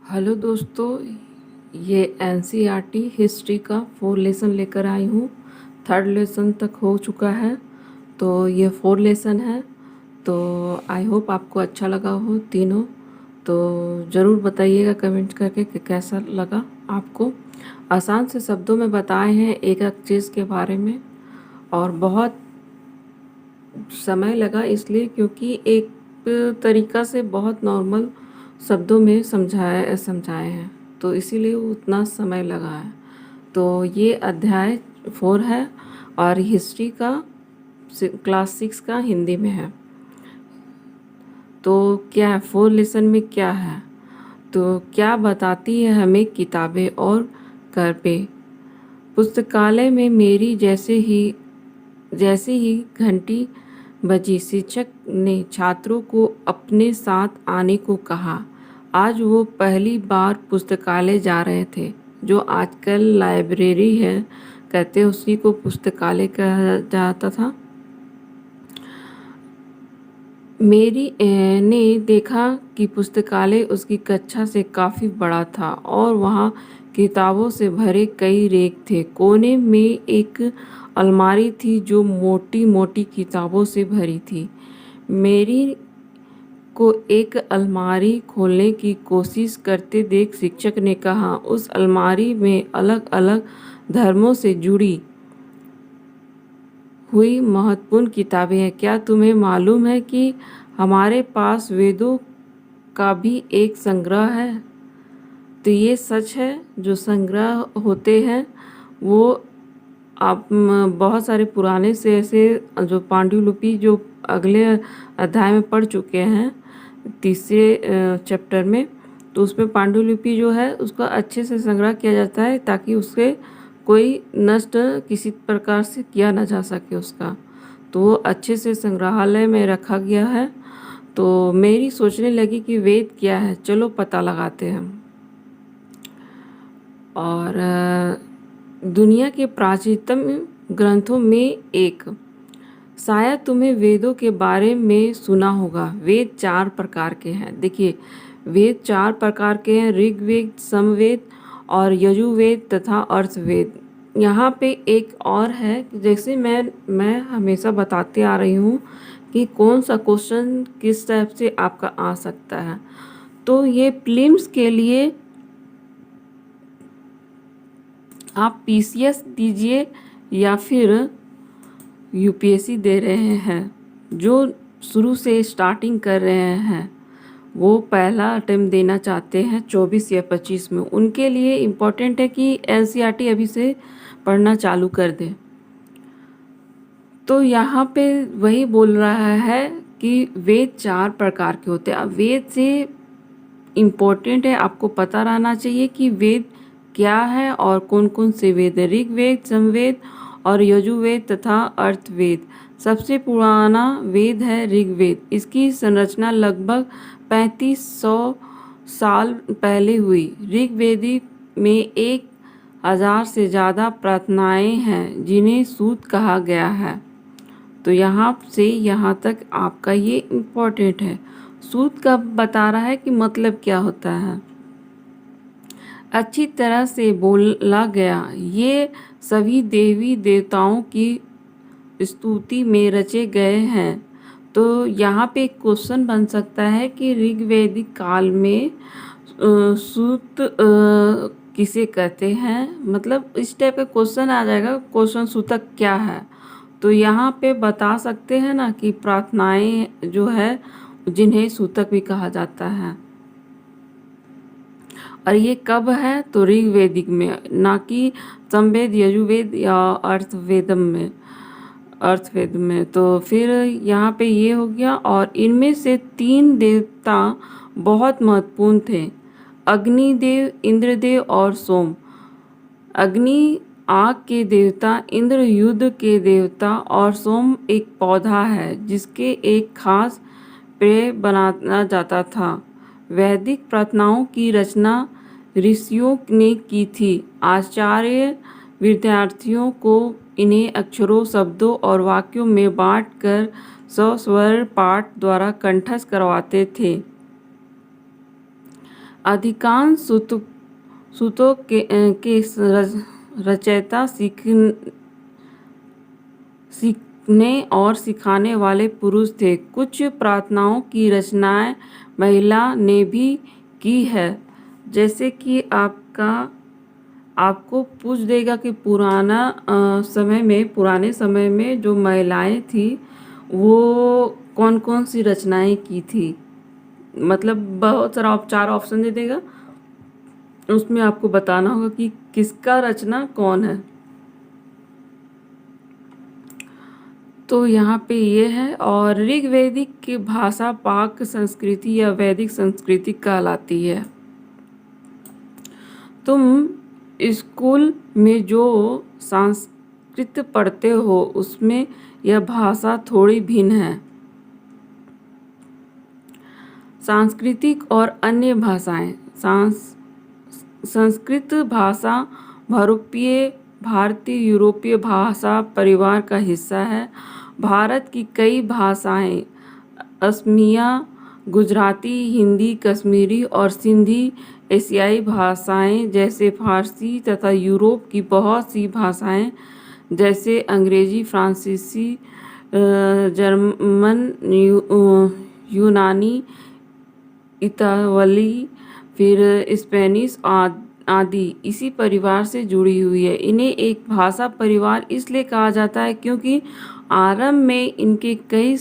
Hello दोस्तों, ये NCERT history का 4 लेसन लेकर आई हूँ। 3rd लेसन तक हो चुका है, तो ये 4 लेसन है। तो आई होप आपको अच्छा लगा हो तीनों। तो ज़रूर बताइएगा कमेंट करके कि कैसा लगा आपको। आसान से शब्दों में बताए हैं एक एक चीज़ के बारे में, और बहुत समय लगा इसलिए क्योंकि एक तरीका से बहुत नॉर्मल शब्दों में समझाए हैं, तो इसीलिए उतना समय लगा है। तो ये अध्याय 4 है और हिस्ट्री का क्लास 6 का हिंदी में है। तो क्या है 4 लेसन में क्या है, तो क्या बताती है हमें किताबें और करपें। पुस्तकालय में मेरी जैसे ही घंटी बजी, शिक्षक ने छात्रों को अपने साथ आने को कहा। आज वो पहली बार पुस्तकालय जा रहे थे। जो आजकल लाइब्रेरी है कहते उसी को पुस्तकालय कहा जाता था। मेरी ने देखा कि पुस्तकालय उसकी कक्षा से काफ़ी बड़ा था और वहाँ किताबों से भरे कई रैक थे। कोने में एक अलमारी थी जो मोटी मोटी किताबों से भरी थी। मेरी को एक अलमारी खोलने की कोशिश करते देख शिक्षक ने कहा, उस अलमारी में अलग अलग धर्मों से जुड़ी हुई महत्वपूर्ण किताबें हैं। क्या तुम्हें मालूम है कि हमारे पास वेदों का भी एक संग्रह है। तो ये सच है, जो संग्रह होते हैं वो आप बहुत सारे पुराने से ऐसे जो पांडुलिपि जो अगले अध्याय में पढ़ चुके हैं, तीसरे चैप्टर में। तो उसमें पांडुलिपि जो है उसका अच्छे से संग्रह किया जाता है ताकि उससे कोई नष्ट किसी प्रकार से किया ना जा सके उसका। तो वो अच्छे से संग्रहालय में रखा गया है। तो मेरी सोचने लगी कि वेद क्या है, चलो पता लगाते हैं। और दुनिया के प्राचीनतम ग्रंथों में एक, शायद तुम्हें वेदों के बारे में सुना होगा। वेद 4 प्रकार के हैं। देखिए, वेद 4 प्रकार के हैं, ऋग्वेद, समवेद और यजुर्वेद तथा अर्थवेद। यहाँ पे एक और है, जैसे मैं हमेशा बताते आ रही हूँ कि कौन सा क्वेश्चन किस टाइप से आपका आ सकता है। तो ये प्रीलिम्स के लिए आप पीसीएस दीजिए या फिर यूपीएससी दे रहे हैं, जो शुरू से स्टार्टिंग कर रहे हैं, वो पहला अटेम्प्ट देना चाहते हैं 24 या 25 में, उनके लिए इम्पोर्टेंट है कि एनसीईआरटी अभी से पढ़ना चालू कर दें। तो यहाँ पे वही बोल रहा है कि वेद 4 प्रकार के होते हैं। अब वेद से इम्पोर्टेंट है, आपको पता रहना चाहिए कि वेद क्या है और कौन कौन से वेद है। ऋग्वेद, समवेद और यजुर्वेद तथा अर्थवेद। सबसे पुराना वेद है ऋग्वेद। इसकी संरचना लगभग 3500 साल पहले हुई। ऋग्वेदिक में 1000 से ज़्यादा प्रार्थनाएं हैं जिन्हें सूक्त कहा गया है। तो यहाँ से यहाँ तक आपका ये इम्पोर्टेंट है। सूत का बता रहा है कि मतलब क्या होता है। अच्छी तरह से बोला गया, ये सभी देवी देवताओं की स्तुति में रचे गए हैं। तो यहाँ पे एक क्वेश्चन बन सकता है कि ऋग्वैदिक काल में सूत किसे कहते हैं, मतलब इस टाइप का क्वेश्चन आ जाएगा। क्वेश्चन सूतक क्या है, तो यहाँ पे बता सकते हैं ना कि प्रार्थनाएं जो है जिन्हें सूतक भी कहा जाता है। और ये कब है, तो ऋग्वेदिक में, ना कि समवेद, यजुर्वेद या अर्थवेद में। तो फिर यहाँ पे ये हो गया। और इनमें से 3 देवता बहुत महत्वपूर्ण थे, अग्निदेव, इंद्रदेव और सोम। अग्नि आग के देवता, इंद्र युद्ध के देवता और सोम एक पौधा है जिसके एक खास पेय बनाया जाता था। वैदिक प्रार्थनाओं की रचना ऋषियों ने की थी। आचार्य विद्यार्थियों को इन्हें अक्षरों, शब्दों और वाक्यों में बांटकर सस्वर पाठ द्वारा कंठस्थ करवाते थे। अधिकांश सूतों के रचयिता सीखने और सिखाने वाले पुरुष थे। कुछ प्रार्थनाओं की रचनाएं महिला ने भी की है। जैसे कि आपको पूछ देगा कि पुराने समय में जो महिलाएं थी वो कौन कौन सी रचनाएं की थी। मतलब बहुत सारा 4 ऑप्शन दे देगा, उसमें आपको बताना होगा कि किसका रचना कौन है। तो यहाँ पे ये है। और ऋग्वेदिक की भाषा पाक संस्कृति या वैदिक संस्कृति कहलाती है। तुम स्कूल में जो संस्कृत पढ़ते हो उसमें यह भाषा थोड़ी भिन्न है। सांस्कृतिक और अन्य भाषाएं। संस्कृत भाषा भारतीय यूरोपीय भाषा परिवार का हिस्सा है। भारत की कई भाषाएं असमिया, गुजराती, हिंदी, कश्मीरी और सिंधी एशियाई भाषाएं जैसे फारसी तथा यूरोप की बहुत सी भाषाएं जैसे अंग्रेजी, फ्रांसीसी, जर्मन, यूनानी, इतालवी, फिर स्पेनिश आदि इसी परिवार से जुड़ी हुई है। इन्हें एक भाषा परिवार इसलिए कहा जाता है क्योंकि आरंभ में इनके कई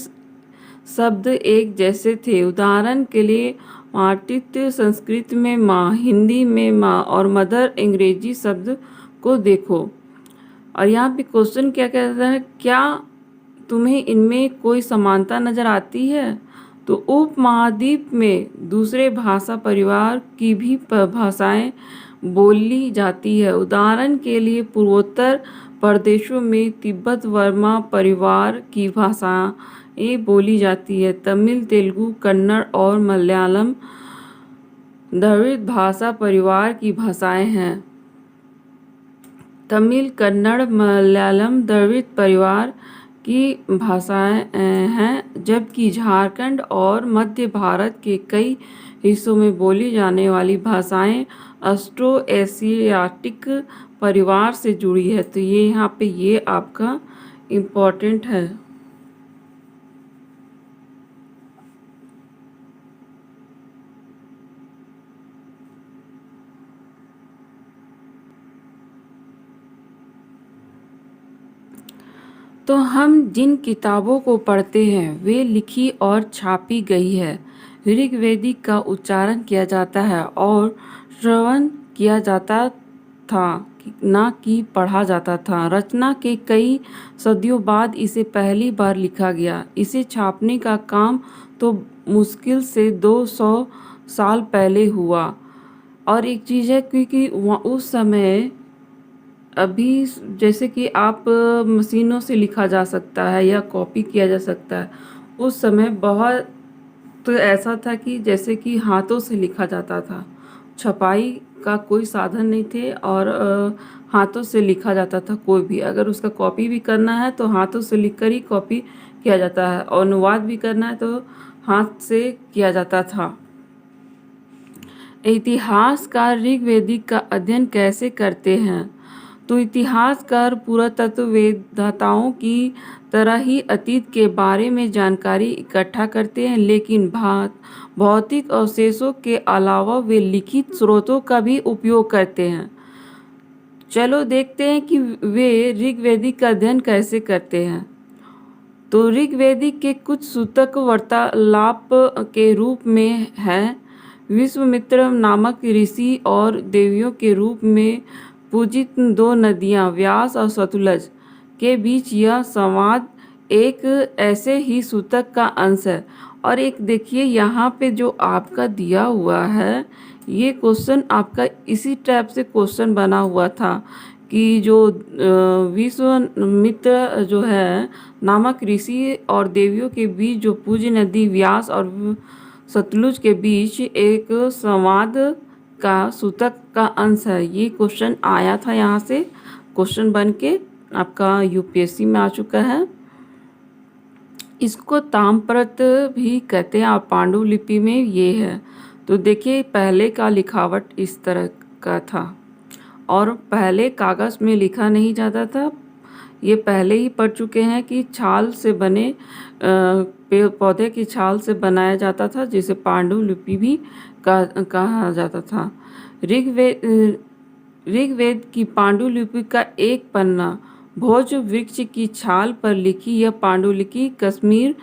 शब्द एक जैसे थे। उदाहरण के लिए मातृत्व संस्कृत में माँ, हिंदी में माँ और मदर अंग्रेजी शब्द को देखो। और यहाँ पे क्वेश्चन क्या कहता है, क्या तुम्हें इनमें कोई समानता नजर आती है? तो उपमहाद्वीप में दूसरे भाषा परिवार की भी भाषाएं बोली जाती है। उदाहरण के लिए पूर्वोत्तर प्रदेशों में तिब्बत वर्मा परिवार की भाषाएं बोली जाती है। तमिल, तेलुगु, कन्नड़ और मलयालम द्रविड़ भाषा परिवार की भाषाएं हैं। तमिल, कन्नड़, मलयालम द्रविड़ परिवार की भाषाएं हैं, जबकि झारखंड और मध्य भारत के कई हिस्सों में बोली जाने वाली भाषाएं ऑस्ट्रो एशियाटिक परिवार से जुड़ी है। तो ये यहाँ पे ये आपका इम्पोर्टेंट है। तो हम जिन किताबों को पढ़ते हैं वे लिखी और छापी गई है। ऋग्वेदिक का उच्चारण किया जाता है और श्रवण किया जाता था, ना कि पढ़ा जाता था। रचना के कई सदियों बाद इसे पहली बार लिखा गया। इसे छापने का काम तो मुश्किल से 200 साल पहले हुआ। और एक चीज़ है क्योंकि उस समय अभी जैसे कि आप मशीनों से लिखा जा सकता है या कॉपी किया जा सकता है, उस समय बहुत तो ऐसा था कि जैसे कि हाथों से लिखा जाता था। छपाई का कोई साधन नहीं थे और हाथों से लिखा जाता था। कोई भी अगर उसका कॉपी भी करना है तो हाथों से लिखकर ही कॉपी किया जाता है, और अनुवाद भी करना है तो हाथ से किया जाता था। इतिहासकार ऋग्वेदिक का अध्ययन कैसे करते हैं? तो इतिहासकार पुरातत्ववेत्ताओं की तरह ही अतीत के बारे में जानकारी इकट्ठा करते हैं, लेकिन भौतिक अवशेषों के अलावा वे लिखित स्रोतों का भी उपयोग करते हैं। चलो देखते हैं कि वे ऋग्वेदिक का अध्ययन कैसे करते हैं। तो ऋग्वेदिक के कुछ सूतक वार्तालाप के रूप में हैं। विश्वामित्र नामक ऋषि और देवियों के रूप में पूजित 2 नदियाँ व्यास और सतलज के बीच यह संवाद एक ऐसे ही सूतक का अंश है। और एक देखिए यहाँ पे जो आपका दिया हुआ है, ये क्वेश्चन आपका इसी टाइप से क्वेश्चन बना हुआ था कि जो विश्वामित्र जो है नामक ऋषि और देवियों के बीच जो पूज्य नदी व्यास और सतलुज के बीच एक संवाद का सूतक का अंश है। ये क्वेश्चन आया था, यहाँ से क्वेश्चन बन के आपका यूपीएससी में आ चुका है। इसको ताम्रपत्र भी कहते हैं और पांडुलिपि में ये है। तो तो देखिए पहले का लिखावट इस तरह का था और पहले कागज़ में लिखा नहीं जाता था। ये पहले ही पढ़ चुके हैं कि छाल से बने पेड़ पौधे की छाल से बनाया जाता था, जिसे पांडुलिपि भी कहा जाता था। ऋग्वेद की पांडुलिपि का एक पन्ना भोज वृक्ष की छाल पर लिखी यह पांडुलिपि कश्मीर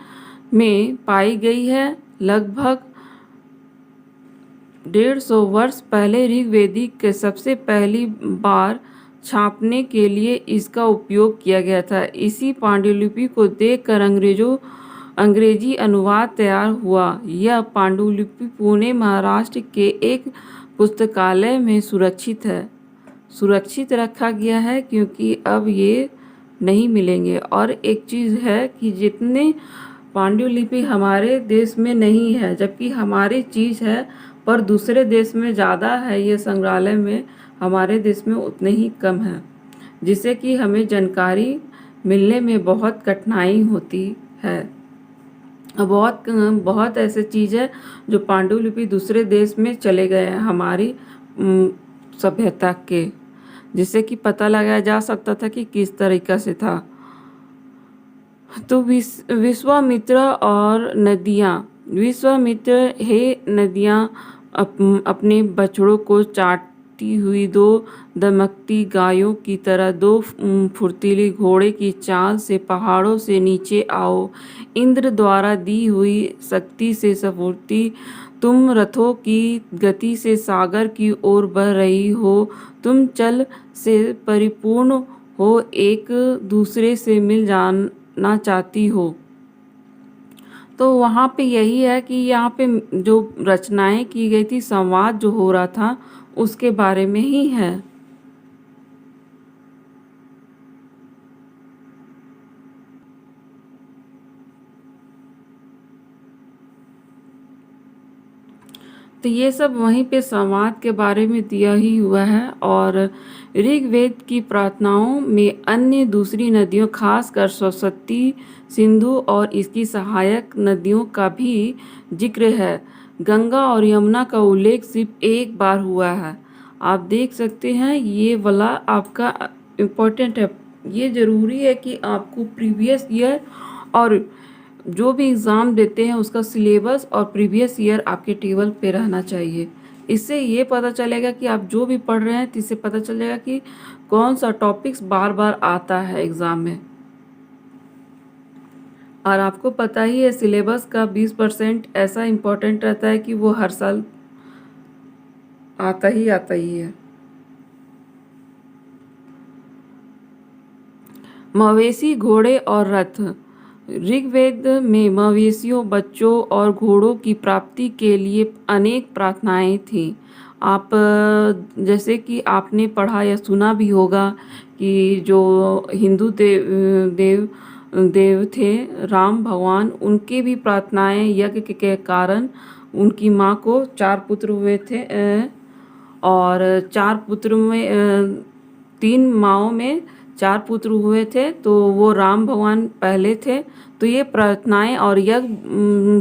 में पाई गई है। लगभग 150 वर्ष पहले ऋग्वेदिक के सबसे पहली बार छापने के लिए इसका उपयोग किया गया था। इसी पांडुलिपि को देखकर अंग्रेजी अनुवाद तैयार हुआ। यह पांडुलिपि पुणे महाराष्ट्र के एक पुस्तकालय में सुरक्षित रखा गया है, क्योंकि अब ये नहीं मिलेंगे। और एक चीज़ है कि जितने पांडुलिपि हमारे देश में नहीं है, जबकि हमारी चीज़ है, पर दूसरे देश में ज़्यादा है, ये संग्रहालय में हमारे देश में उतने ही कम है, जिससे कि हमें जानकारी मिलने में बहुत कठिनाई होती है। बहुत ऐसे चीज़ है जो पांडुलिपि दूसरे देश में चले गए हैं हमारी सभ्यता के, जिससे कि पता लगाया जा सकता था कि किस तरीक़ा से था। तो विश्वामित्र और नदियाँ। विश्वामित्र हे नदियाँ अपने बछड़ों को चाटती हुई दो दमकती गायों की तरह दो फुर्तीली घोड़े की चाल से पहाड़ों से नीचे आओ। इंद्र द्वारा दी हुई शक्ति से स्फूर्ति तुम रथों की गति से सागर की ओर बढ़ रही हो। तुम जल से परिपूर्ण हो, एक दूसरे से मिल जाना चाहती हो। तो वहाँ पे यही है कि यहाँ पे जो रचनाएं की गई थी, संवाद जो हो रहा था, उसके बारे में ही है। तो ये सब वहीं पे संवाद के बारे में दिया ही हुआ है। और ऋग्वेद की प्रार्थनाओं में अन्य दूसरी नदियों, खासकर सरस्वती, सिंधु और इसकी सहायक नदियों का भी जिक्र है। गंगा और यमुना का उल्लेख सिर्फ एक बार हुआ है। आप देख सकते हैं, ये वाला आपका इम्पोर्टेंट है। ये ज़रूरी है कि आपको प्रीवियस ईयर और जो भी एग्ज़ाम देते हैं उसका सिलेबस और प्रीवियस ईयर आपके टेबल पे रहना चाहिए। इससे ये पता चलेगा कि आप जो भी पढ़ रहे हैं, तो इससे पता चलेगा कि कौन सा टॉपिक्स बार बार आता है एग्ज़ाम में। और आपको पता ही है, सिलेबस का 20% ऐसा इम्पोर्टेंट रहता है कि वो हर साल आता ही है। मवेशी, घोड़े और रथ। ऋग्वेद में मवेशियों, बच्चों और घोड़ों की प्राप्ति के लिए अनेक प्रार्थनाएं थीं। आप जैसे कि आपने पढ़ा या सुना भी होगा कि जो हिंदू देव थे, राम भगवान, उनके भी प्रार्थनाएं यज्ञ के कारण उनकी माँ को 4 पुत्र हुए थे। और 4 पुत्र में 3 माँओं में 4 पुत्र हुए थे, तो वो राम भगवान पहले थे। तो ये प्रार्थनाएं और यज्ञ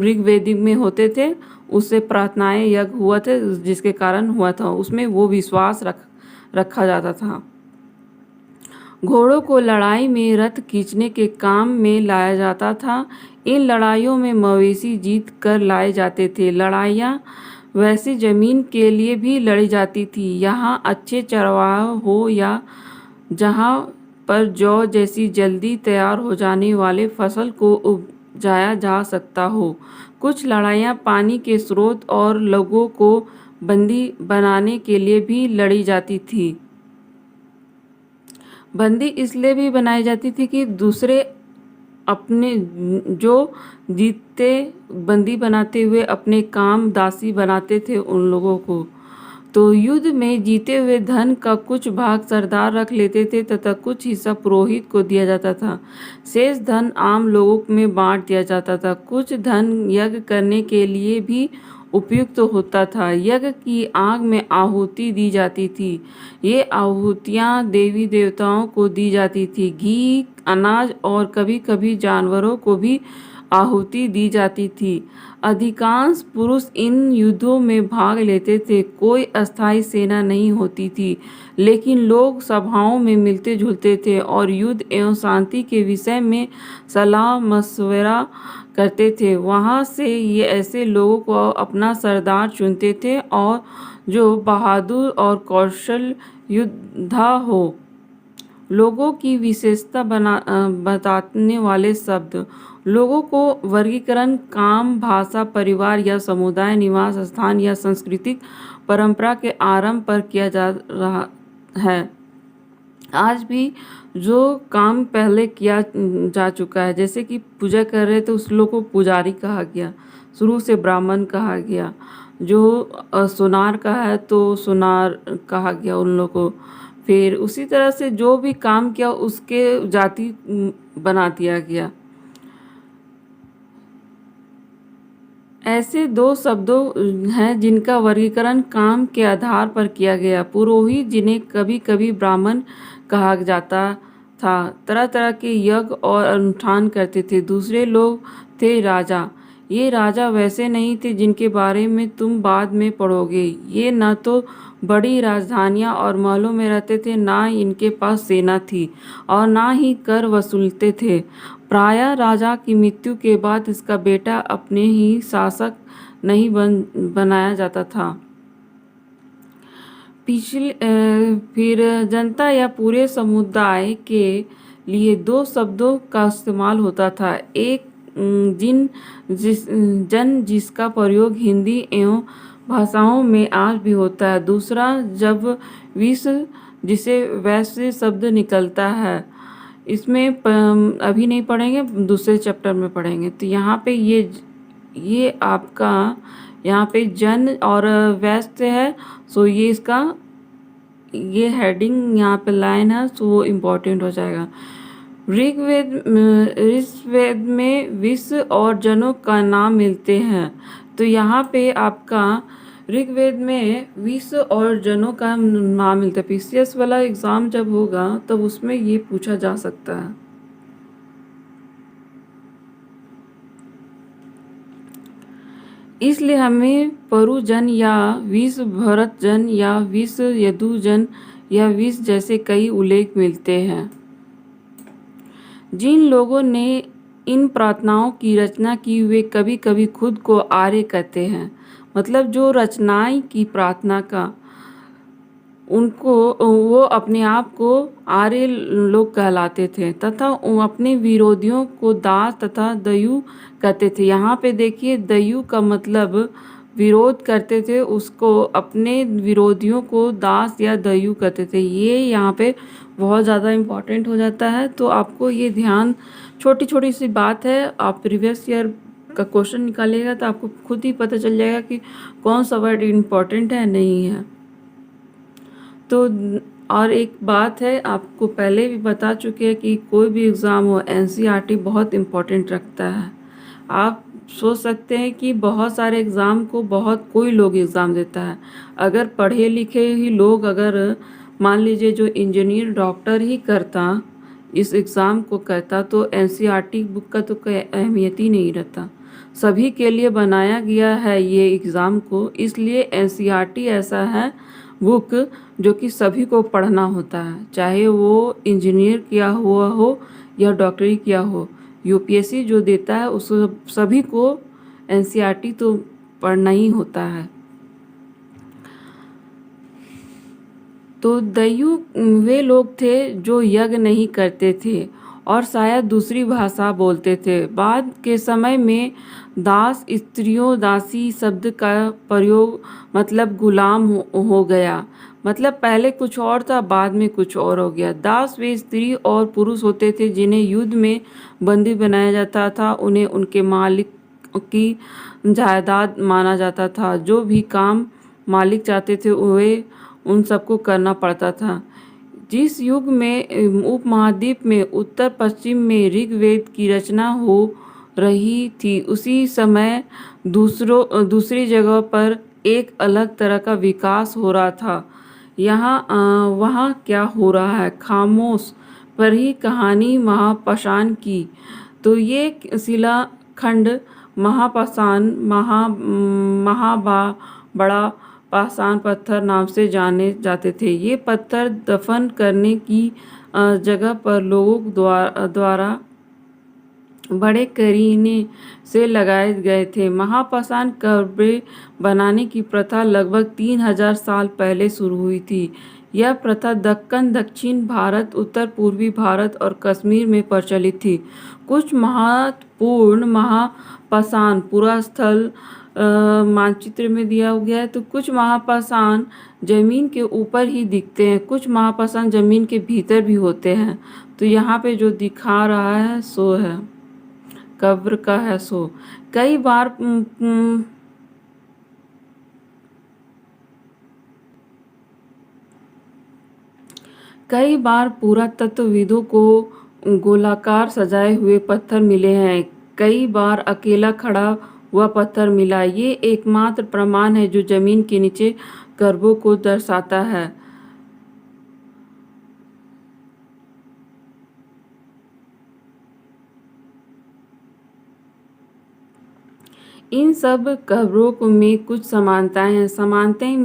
ऋग्वेदिक में होते थे, उससे प्रार्थनाएं यज्ञ हुआ थे, जिसके कारण हुआ था। उसमें वो विश्वास रखा जाता था। घोड़ों को लड़ाई में रथ खींचने के काम में लाया जाता था। इन लड़ाइयों में मवेशी जीत कर लाए जाते थे। लड़ाइयाँ वैसी ज़मीन के लिए भी लड़ी जाती थी, यहाँ अच्छे चरवाह हो या जहाँ पर जौ जैसी जल्दी तैयार हो जाने वाले फसल को उपजाया जा सकता हो। कुछ लड़ाइयाँ पानी के स्रोत और लोगों को बंदी बनाने के लिए भी लड़ी जाती थी। बंदी इसलिए भी बनाई जाती थी कि दूसरे अपने जो जीतते बंदी बनाते हुए अपने काम दासी बनाते थे उन लोगों को। तो युद्ध में जीते हुए धन का कुछ भाग सरदार रख लेते थे तथा कुछ हिस्सा पुरोहित को दिया जाता था। शेष धन आम लोगों में बांट दिया जाता था। कुछ धन यज्ञ करने के लिए भी उपयुक्त होता था। यज्ञ की आग में आहुति दी जाती थी। ये आहुतियाँ देवी देवताओं को दी जाती थी। घी, अनाज और कभी कभी जानवरों को भी आहुति दी जाती थी। अधिकांश पुरुष इन युद्धों में भाग लेते थे। कोई अस्थायी सेना नहीं होती थी, लेकिन लोग सभाओं में मिलते जुलते थे और युद्ध एवं शांति के विषय में सलाह मशवरा करते थे। वहाँ से ये ऐसे लोगों को अपना सरदार चुनते थे और जो बहादुर और कौशल योद्धा हो। लोगों की विशेषता बताने वाले शब्द। लोगों को वर्गीकरण काम, भाषा, परिवार या समुदाय, निवास स्थान या सांस्कृतिक परंपरा के आरंभ पर किया जा रहा है। आज भी जो काम पहले किया जा चुका है, जैसे कि पूजा कर रहे थे उस लोग को पुजारी कहा गया, शुरू से ब्राह्मण कहा गया। जो सुनार का है तो सुनार कहा गया उन लोग को। फिर उसी तरह से जो भी काम किया उसके जाति बना दिया गया। ऐसे दो शब्दों हैं जिनका वर्गीकरण काम के आधार पर किया गया। पुरोहित, जिन्हें कभी कभी ब्राह्मण कहा जाता था, तरह तरह के यज्ञ और अनुष्ठान करते थे। दूसरे लोग थे राजा। ये राजा वैसे नहीं थे जिनके बारे में तुम बाद में पढ़ोगे। ये न तो बड़ी राजधानियां और महलों में रहते थे, ना इनके पास सेना थी और ना ही कर वसूलते थे। प्रायः राजा की मृत्यु के बाद इसका बेटा अपने ही शासक नहीं बनाया जाता था। फिर जनता या पूरे समुदाय के लिए दो शब्दों का इस्तेमाल होता था। एक जन जिसका प्रयोग हिंदी एवं भाषाओं में आज भी होता है। दूसरा जब विश्व, जिसे वैश्य शब्द निकलता है। इसमें अभी नहीं पढ़ेंगे, दूसरे चैप्टर में पढ़ेंगे। तो यहाँ पे ये आपका यहाँ पे जन और वैश्य है, सो ये इसका ये हेडिंग यहाँ पे लाइन है, सो वो इम्पोर्टेंट हो जाएगा। ऋग्वेद में विश्व और जनों का नाम मिलते हैं। तो यहाँ पे आपका ऋग्वेद में विश्व और जनों का नाम मिलता है। पीसीएस वाला एग्जाम जब होगा तब उसमें ये पूछा जा सकता है। इसलिए हमें परुजन या विश्व भरत जन या विश्व यदुजन या विश्व जैसे कई उल्लेख मिलते हैं। जिन लोगों ने इन प्रार्थनाओं की रचना की वे कभी कभी खुद को आर्य कहते हैं। मतलब जो रचनाएं की प्रार्थना का उनको वो अपने आप को आर्य लोग कहलाते थे तथा अपने विरोधियों को दास तथा दयु कहते थे। यहाँ पे देखिए दयु का मतलब विरोध करते थे, उसको अपने विरोधियों को दास या दयु कहते थे। ये यहाँ पे बहुत ज़्यादा इम्पॉर्टेंट हो जाता है। तो आपको ये ध्यान, छोटी छोटी सी बात है, आप प्रीवियस ईयर का क्वेश्चन निकालिएगा तो आपको खुद ही पता चल जाएगा कि कौन सा वर्ड इम्पॉर्टेंट है नहीं है। तो और एक बात है, आपको पहले भी बता चुके हैं कि कोई भी एग्ज़ाम हो एनसीईआरटी बहुत इम्पोर्टेंट रखता है। आप सोच सकते हैं कि बहुत सारे एग्ज़ाम को कोई लोग एग्ज़ाम देता है। अगर पढ़े लिखे ही लोग, अगर मान लीजिए जो इंजीनियर डॉक्टर ही करता इस एग्ज़ाम को करता तो एनसीईआरटी बुक का तो कोई अहमियत ही नहीं रहता। सभी के लिए बनाया गया है ये एग्ज़ाम को, इसलिए एनसीईआरटी ऐसा है बुक जो कि सभी को पढ़ना होता है, चाहे वो इंजीनियर किया हुआ हो या डॉक्टरी किया हो। यूपीएससी जो देता है उस सभी को एनसीईआरटी तो पढ़ना ही होता है। तो दयु वे लोग थे जो यज्ञ नहीं करते थे और शायद दूसरी भाषा बोलते थे। बाद के समय में दास, स्त्रियों, दासी शब्द का प्रयोग मतलब गुलाम हो गया। मतलब पहले कुछ और था, बाद में कुछ और हो गया। दास वे स्त्री और पुरुष होते थे जिन्हें युद्ध में बंदी बनाया जाता था। उन्हें उनके मालिक की जायदाद माना जाता था। जो भी काम मालिक चाहते थे वे उन सबको करना पड़ता था। जिस युग में उपमहाद्वीप में उत्तर पश्चिम में ऋग्वेद की रचना हो रही थी, उसी समय दूसरी जगह पर एक अलग तरह का विकास हो रहा था। वहाँ क्या हो रहा है, खामोश पर ही कहानी महापाषाण की। तो ये शिला खंड महापाषाण बड़ा पाषाण पत्थर नाम से जाने जाते थे। ये पत्थर दफन करने की जगह पर लोगों द्वारा बड़े करीने से लगाए गए थे। महापाषाण कब्रें बनाने की प्रथा लगभग 3000 साल पहले शुरू हुई थी। यह प्रथा दक्कन, दक्षिण भारत, उत्तर पूर्वी भारत और कश्मीर में प्रचलित थी। कुछ महत्वपूर्ण महापाषाण पुरास्थल मानचित्र में दिया गया है। तो कुछ महापाषाण जमीन के ऊपर ही दिखते हैं, कुछ महापाषाण जमीन के भीतर भी होते हैं। तो यहाँ पे जो दिखा रहा है सो है कब्र का है सो। कई बार पुरातत्वविदों को गोलाकार सजाए हुए पत्थर मिले हैं। कई बार अकेला खड़ा हुआ पत्थर मिला। ये एकमात्र प्रमाण है जो जमीन के नीचे कब्रों को दर्शाता है। इन सब कब्रों में कुछ समानताएं हैं। समानताएं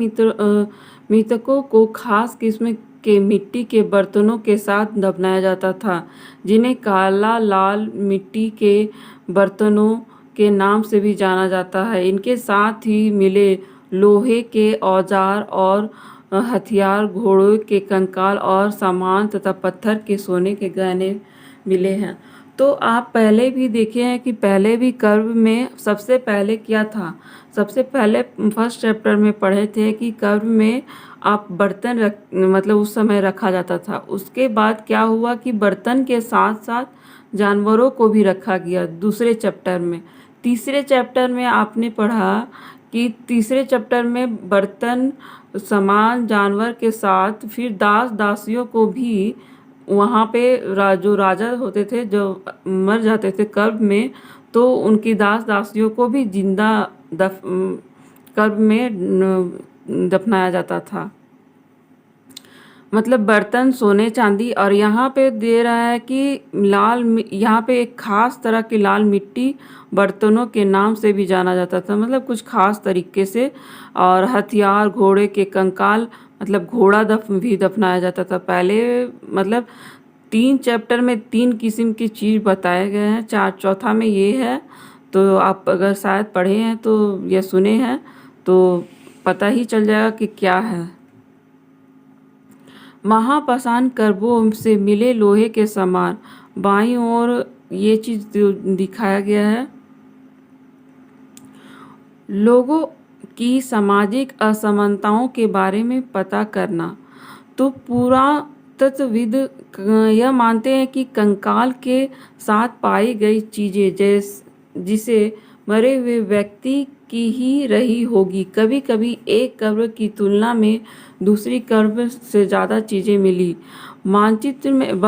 मृतकों को खास किस्म के मिट्टी के बर्तनों के साथ दफनाया जाता था, जिन्हें काला लाल मिट्टी के बर्तनों के नाम से भी जाना जाता है। इनके साथ ही मिले लोहे के औजार और हथियार, घोड़ों के कंकाल और सामान तथा पत्थर के सोने के गहने मिले हैं। तो आप पहले भी देखे हैं कि पहले भी कब्र में सबसे पहले क्या था। सबसे पहले फर्स्ट चैप्टर में पढ़े थे कि कब्र में आप बर्तन मतलब उस समय रखा जाता था। उसके बाद क्या हुआ कि बर्तन के साथ साथ जानवरों को भी रखा गया दूसरे चैप्टर में। तीसरे चैप्टर में आपने पढ़ा कि तीसरे चैप्टर में बर्तन, सामान, जानवर के साथ फिर दास दासियों को भी वहाँ पे जो राजा होते थे जो मर जाते थे कब्र में, तो उनकी दास दासियों को भी जिंदा कब्र में दफनाया जाता था। मतलब बर्तन, सोने चांदी। और यहाँ पे दे रहा है कि यहाँ पे एक खास तरह की लाल मिट्टी बर्तनों के नाम से भी जाना जाता था, मतलब कुछ खास तरीके से। और हथियार, घोड़े के कंकाल, मतलब घोड़ा भी दफनाया जाता था पहले। मतलब 3 चैप्टर में 3 किस्म की चीज़ बताए गए हैं। चौथा में ये है। तो आप अगर शायद पढ़े हैं तो या सुने हैं तो पता ही चल जाएगा कि क्या है। महापाषाण कब्रों से मिले लोहे के सामान। बाईं ओर ये चीज़ दिखाया गया है। लोगों की सामाजिक असमानताओं के बारे में पता करना। तो पुरातत्वविद यह मानते हैं कि कंकाल के साथ पाई गई चीज़ें जिसे मरे हुए व्यक्ति की ही रही होगी। कभी कभी एक कब्र की तुलना में दूसरी कब्र से ज़्यादा चीज़ें मिली। मानचित्र में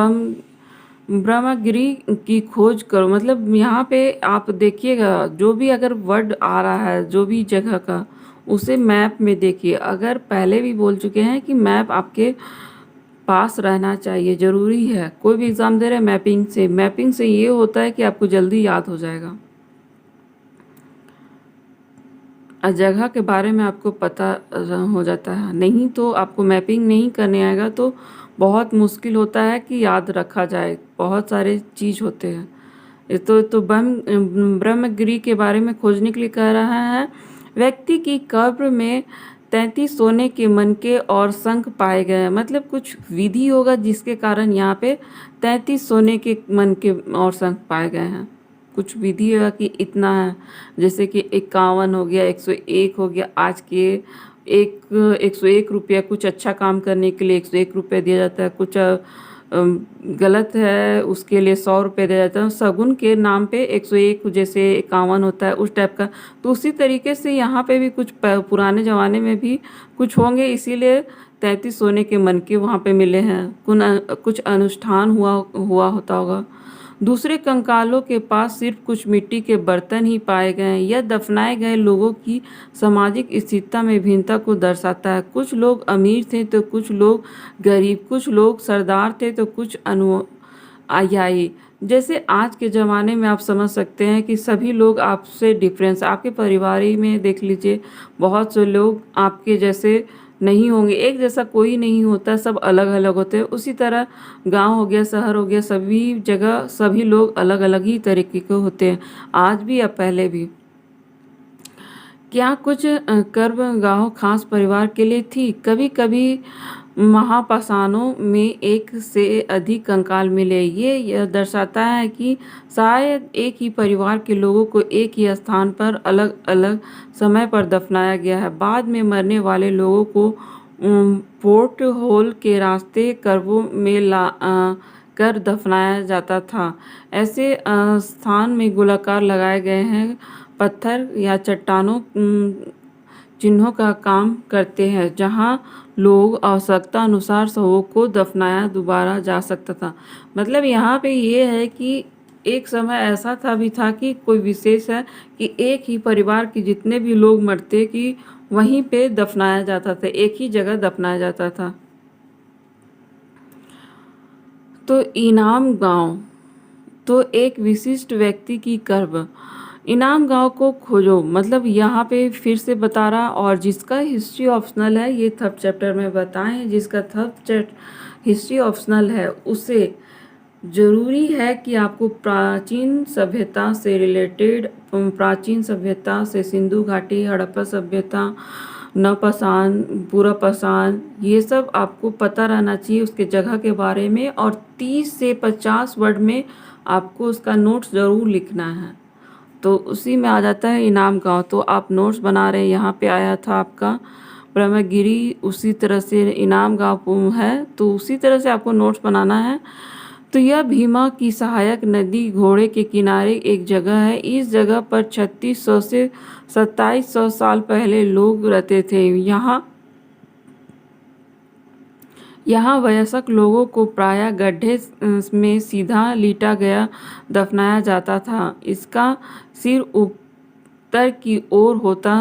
ब्रह्मगिरी की खोज करो। मतलब यहाँ पे आप देखिएगा, जो भी अगर वर्ड आ रहा है जो भी जगह का, उसे मैप में देखिए। अगर पहले भी बोल चुके हैं कि मैप आपके पास रहना चाहिए, ज़रूरी है। कोई भी एग्ज़ाम दे रहे हैं मैपिंग से ये होता है कि आपको जल्दी याद हो जाएगा, जगह के बारे में आपको पता हो जाता है। नहीं तो आपको मैपिंग नहीं करने आएगा तो बहुत मुश्किल होता है कि याद रखा जाए। बहुत सारे चीज़ होते हैं। तो ब्रह्मगिरी के बारे में खोजने के लिए कह रहा है। व्यक्ति की कब्र में 33 सोने के मनके और शंख पाए गए हैं। मतलब कुछ विधि होगा जिसके कारण यहाँ पे 33 सोने के मनके और शंख पाए गए हैं। कुछ विधि होगा कि इतना है, जैसे कि 51 हो गया, 101 हो गया। आज के 101 रुपया कुछ अच्छा काम करने के लिए 101 रुपये दिया जाता है। कुछ गलत है उसके लिए 100 रुपये दिया जाता है। शगुन के नाम पे 101 जैसे 51 होता है उस टाइप का। तो उसी तरीके से यहाँ पे भी कुछ पुराने ज़माने में भी कुछ होंगे, इसीलिए 33 सोने के मनके वहाँ पे मिले हैं। कुछ अनुष्ठान हुआ होता होगा। दूसरे कंकालों के पास सिर्फ कुछ मिट्टी के बर्तन ही पाए गए हैं। यह दफनाए गए लोगों की सामाजिक स्थिरता में भिन्नता को दर्शाता है। कुछ लोग अमीर थे तो कुछ लोग गरीब, कुछ लोग सरदार थे तो कुछ अनुयायी। जैसे आज के ज़माने में आप समझ सकते हैं कि सभी लोग आपसे डिफरेंस, आपके परिवार ही में देख लीजिए, बहुत से लोग आपके जैसे नहीं होंगे, एक जैसा कोई नहीं होता, सब अलग-अलग होते हैं। उसी तरह गाँव हो गया, शहर हो गया, सभी जगह सभी लोग अलग-अलग ही तरीके के होते हैं, आज भी या पहले भी। क्या कुछ कर्मगाह खास परिवार के लिए थी? कभी-कभी महापाषाणों में एक से अधिक कंकाल मिले। ये यह दर्शाता है कि शायद एक ही परिवार के लोगों को एक ही स्थान पर अलग-अलग समय पर दफनाया गया है। बाद में मरने वाले लोगों को पोर्ट होल के रास्ते कर्बों में कर दफनाया जाता था। ऐसे स्थान में गोलाकार लगाए गए हैं पत्थर या चट्टानों चिन्हों का काम करते हैं, जहां लोग आवश्यकता अनुसार शवों को दफनाया दोबारा जा सकता था। मतलब यहाँ पे ये है कि एक समय ऐसा था भी था कि कोई विशेष है कि एक ही परिवार के जितने भी लोग मरते कि वहीं पे दफनाया जाता था, एक ही जगह दफनाया जाता था। तो इनाम गांव, तो एक विशिष्ट व्यक्ति की कर्ब। इनाम गांव को खोजो, मतलब यहाँ पे फिर से बता रहा, और जिसका हिस्ट्री ऑप्शनल है, ये थर्ड चैप्टर में बताएं, जिसका थर्ड हिस्ट्री ऑप्शनल है उसे ज़रूरी है कि आपको प्राचीन सभ्यता से रिलेटेड, प्राचीन सभ्यता से सिंधु घाटी, हड़प्पा सभ्यता, नवपाषाण, पुरापाषाण, ये सब आपको पता रहना चाहिए उसके जगह के बारे में, और 30 से 50 वर्ड में आपको उसका नोट्स ज़रूर लिखना है। तो उसी में आ जाता है इनाम गाँव। तो आप नोट्स बना रहे हैं, यहाँ पे आया था आपका ब्रह्मगिरी, उसी तरह से इनाम गाँव है, तो उसी तरह से आपको नोट्स बनाना है। तो यह भीमा की सहायक नदी घोड़े के किनारे एक जगह है। इस जगह पर 3600 से 2700 साल पहले लोग रहते थे। यहाँ वयस्क लोगों को प्रायः गड्ढे में सीधा लीटा गया दफनाया जाता था। इसका सिर उत्तर की ओर होता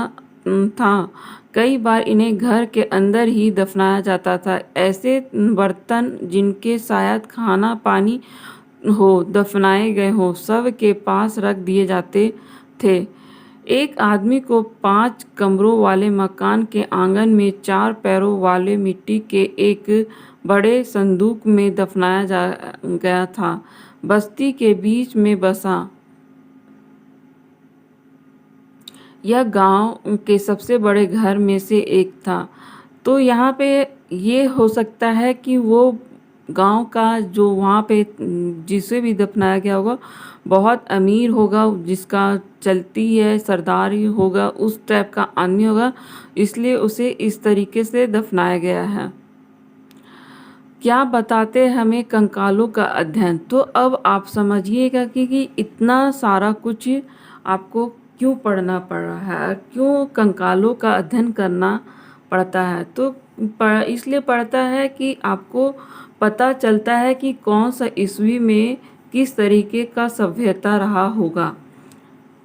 था। कई बार इन्हें घर के अंदर ही दफनाया जाता था। ऐसे बर्तन जिनके शायद खाना पानी हो दफनाए गए हो, शव के पास रख दिए जाते थे। एक आदमी को 5 कमरों वाले मकान के आंगन में 4 पैरों वाले मिट्टी के एक बड़े संदूक में दफनाया गया था। बस्ती के बीच में बसा यह गांव के सबसे बड़े घर में से एक था। तो यहाँ पे ये हो सकता है कि वो गांव का जो वहाँ पे जिसे भी दफनाया गया होगा बहुत अमीर होगा, जिसका चलती है, सरदार ही होगा, उस टाइप का आदमी होगा, इसलिए उसे इस तरीके से दफनाया गया है। क्या बताते हमें कंकालों का अध्ययन? तो अब आप समझिएगा कि इतना सारा कुछ आपको क्यों पढ़ना पड़ रहा है, क्यों कंकालों का अध्ययन करना पड़ता है। तो इसलिए पड़ता है कि आपको पता चलता है कि कौन सा ईस्वी में किस तरीके का सभ्यता रहा होगा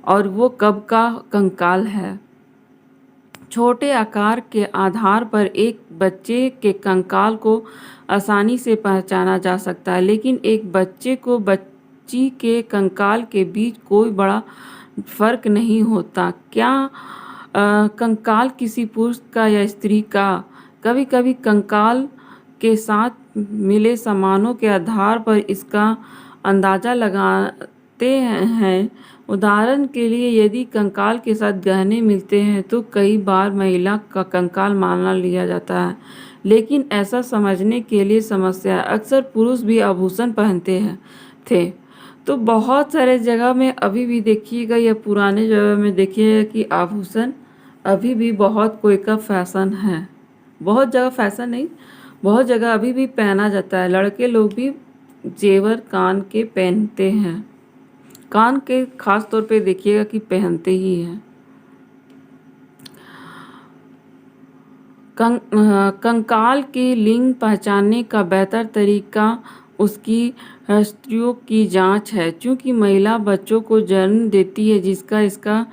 और वो कब का कंकाल है। छोटे आकार के आधार पर एक बच्चे के कंकाल को आसानी से पहचाना जा सकता है, लेकिन एक बच्चे को बच्ची के कंकाल के बीच कोई बड़ा फर्क नहीं होता। क्या कंकाल किसी पुरुष का या स्त्री का? कभी कभी कंकाल के साथ मिले सामानों के आधार पर इसका अंदाज़ा लगाते हैं। उदाहरण के लिए, यदि कंकाल के साथ गहने मिलते हैं तो कई बार महिला का कंकाल माना लिया जाता है, लेकिन ऐसा समझने के लिए समस्या है। अक्सर पुरुष भी आभूषण पहनते थे। तो बहुत सारे जगह में अभी भी देखिएगा, या पुराने जगह में देखिएगा कि आभूषण अभी भी बहुत कोई का फैशन है। बहुत जगह फैशन नहीं, बहुत जगह अभी भी पहना जाता है। लड़के लोग भी जेवर कान के पहनते हैं, कान के खास तौर पे देखिएगा कि पहनते ही हैं। कंकाल के लिंग पहचानने का बेहतर तरीका उसकी हस्तियों की जांच है। चूँकि महिला बच्चों को जन्म देती है जिसका इसका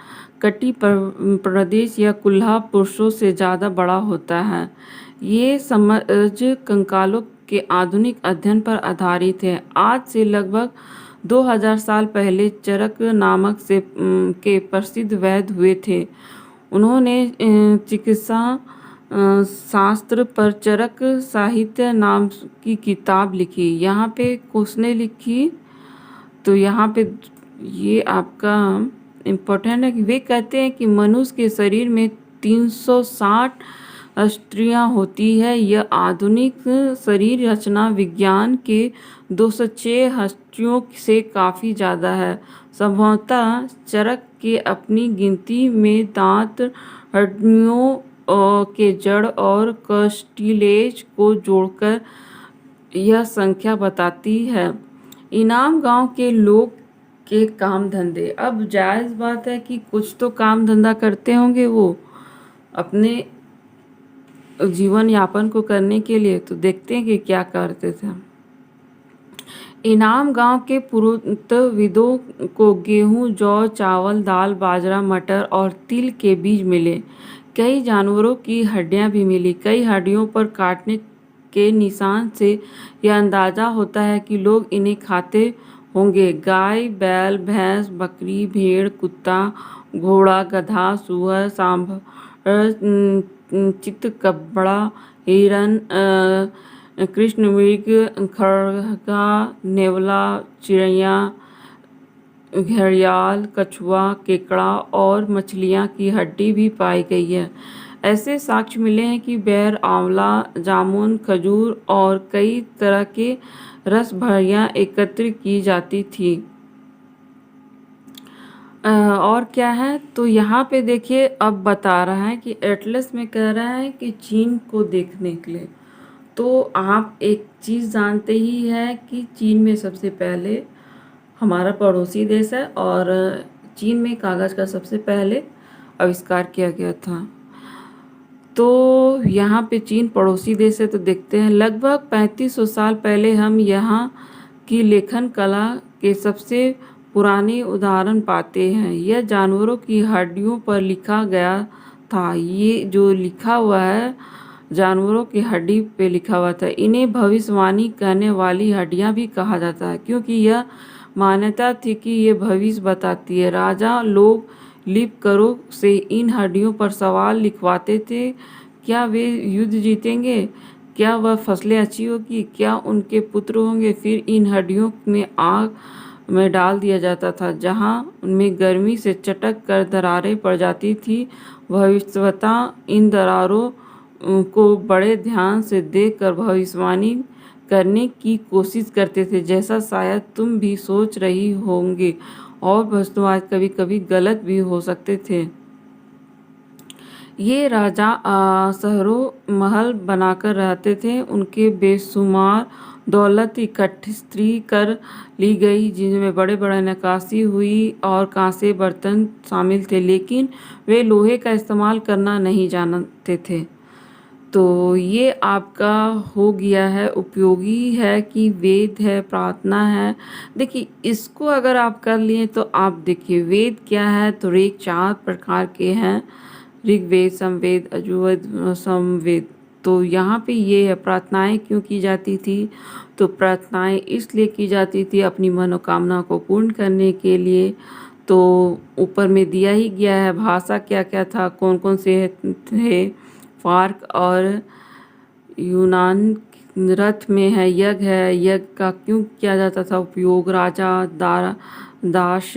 कटी प्रदेश या कुल्हा पुरुषों से ज़्यादा बड़ा होता है। ये समझ कंकालों के आधुनिक अध्ययन पर आधारित है। आज से लगभग 2000 साल पहले चरक नामक से के प्रसिद्ध वैद्य हुए थे। उन्होंने चिकित्सा शास्त्र पर चरक साहित्य नाम की किताब लिखी। यहाँ पे किसने लिखी? तो यहाँ पे ये आपका इम्पोर्टेंट है कि वे कहते हैं कि मनुष्य के शरीर में 360 अस्थियां होती है। यह आधुनिक शरीर रचना विज्ञान के 206 हस्तियों से काफ़ी ज़्यादा है। संभवतः चरक के अपनी गिनती में दांत, हड्डियों के जड़ और कार्टिलेज को जोड़कर यह संख्या बताती है। इनाम गांव के लोग के काम धंधे। अब जायज़ बात है कि कुछ तो काम धंधा करते होंगे वो अपने जीवन यापन को करने के लिए। तो देखते हैं कि क्या करते थे। इनाम गांव के पुरातत्वविदों को गेहूं, जौ, चावल, दाल, बाजरा, मटर और तिल के बीज मिले। कई जानवरों की हड्डियां भी मिली। कई हड्डियों पर काटने के निशान से यह अंदाजा होता है कि लोग इन्हें खाते होंगे। गाय, बैल, भैंस, बकरी, भेड़, कुत्ता, घोड़ा, गधा, सुअर, सांभर, चितकबरा, हिरन, कृष्णमृग, खरगा, नेवला, चिड़ैया, घड़ियाल, कछुआ, केकड़ा और मछलियाँ की हड्डी भी पाई गई है। ऐसे साक्ष्य मिले हैं कि बेर, आंवला, जामुन, खजूर और कई तरह के रस भरियाँ एकत्र की जाती थी। और क्या है तो यहाँ पे देखिए अब बता रहा है कि एटलस में कह रहा है कि चीन को देखने के लिए। तो आप एक चीज़ जानते ही है कि चीन में सबसे पहले हमारा पड़ोसी देश है और चीन में कागज़ का सबसे पहले आविष्कार किया गया था। तो यहाँ पे चीन पड़ोसी देश है। तो देखते हैं लगभग 3500 साल पहले हम यहाँ की लेखन कला के सबसे पुराने उदाहरण पाते हैं। यह जानवरों की हड्डियों पर लिखा गया था। ये जो लिखा हुआ है जानवरों की हड्डी पे लिखा हुआ था। इन्हें भविष्यवाणी करने वाली हड्डियां भी कहा जाता है क्योंकि यह मान्यता थी कि ये भविष्य बताती है। राजा लोग लिपकरों से इन हड्डियों पर सवाल लिखवाते थे। क्या वे युद्ध जीतेंगे? क्या वह फसलें अच्छी होगी? क्या उनके पुत्र होंगे? फिर इन हड्डियों में आग में डाल दिया जाता था जहां उनमें गर्मी से चटक कर दरारें पड़ जाती थी। भविष्यवक्ता इन दरारों को बड़े ध्यान से देखकर भविष्यवाणी करने की कोशिश करते थे, जैसा शायद तुम भी सोच रही होंगे। और भविष्यवाणी कभी कभी गलत भी हो सकते थे। ये राजा शहरों महल बनाकर रहते थे। उनके बेशुमार दौलत इकट्ठी कर ली गई जिनमें बड़े बड़े नक्काशी हुई और कांसे बर्तन शामिल थे, लेकिन वे लोहे का इस्तेमाल करना नहीं जानते थे। तो ये आपका हो गया है उपयोगी है कि वेद है, प्रार्थना है। देखिए इसको अगर आप कर लिए तो आप देखिए वेद क्या है। तो ऋग 4 प्रकार के हैं, ऋग्वेद, समवेद, यजुर्वेद, सामवेद। तो यहाँ पे ये है प्रार्थनाएं क्यों की जाती थी। तो प्रार्थनाएं इसलिए की जाती थी अपनी मनोकामना को पूर्ण करने के लिए। तो ऊपर में दिया ही गया है भाषा क्या क्या था, कौन कौन से थे। फार्क और यूनान रथ में है, यज्ञ है, यज्ञ का क्यों किया जाता था उपयोग। राजा, दास,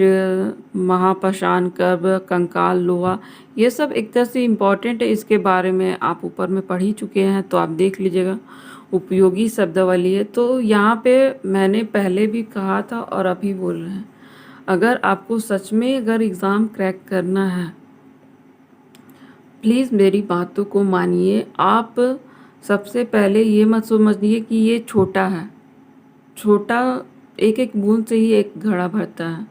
महापाषाण, कर्ब, कंकाल, लोहा, ये सब एक तरह से इम्पॉर्टेंट है। इसके बारे में आप ऊपर में पढ़ ही चुके हैं तो आप देख लीजिएगा। उपयोगी शब्दावली है। तो यहाँ पे मैंने पहले भी कहा था और अभी बोल रहे हैं, अगर आपको सच में अगर एग्ज़ाम क्रैक करना है प्लीज़ मेरी बातों को मानिए। आप सबसे पहले ये मत समझिए कि ये छोटा है। छोटा एक एक बूंद से ही एक घड़ा भरता है।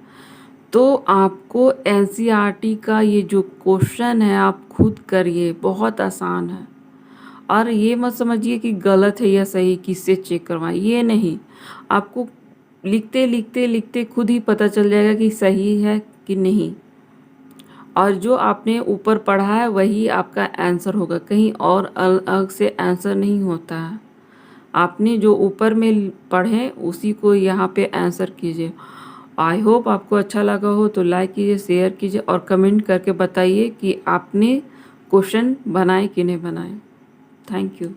तो आपको एनसीईआरटी का ये जो क्वेश्चन है आप खुद करिए, बहुत आसान है। और ये मत समझिए कि गलत है या सही, किससे चेक करवाएं, ये नहीं। आपको लिखते लिखते लिखते खुद ही पता चल जाएगा कि सही है कि नहीं। और जो आपने ऊपर पढ़ा है वही आपका आंसर होगा, कहीं और अलग से आंसर नहीं होता है। आपने जो ऊपर में पढ़े उसी को यहाँ पे आंसर कीजिए। आई होप आपको अच्छा लगा हो तो लाइक कीजिए, शेयर कीजिए और कमेंट करके बताइए कि आपने क्वेश्चन बनाए कि नहीं बनाए। Thank you.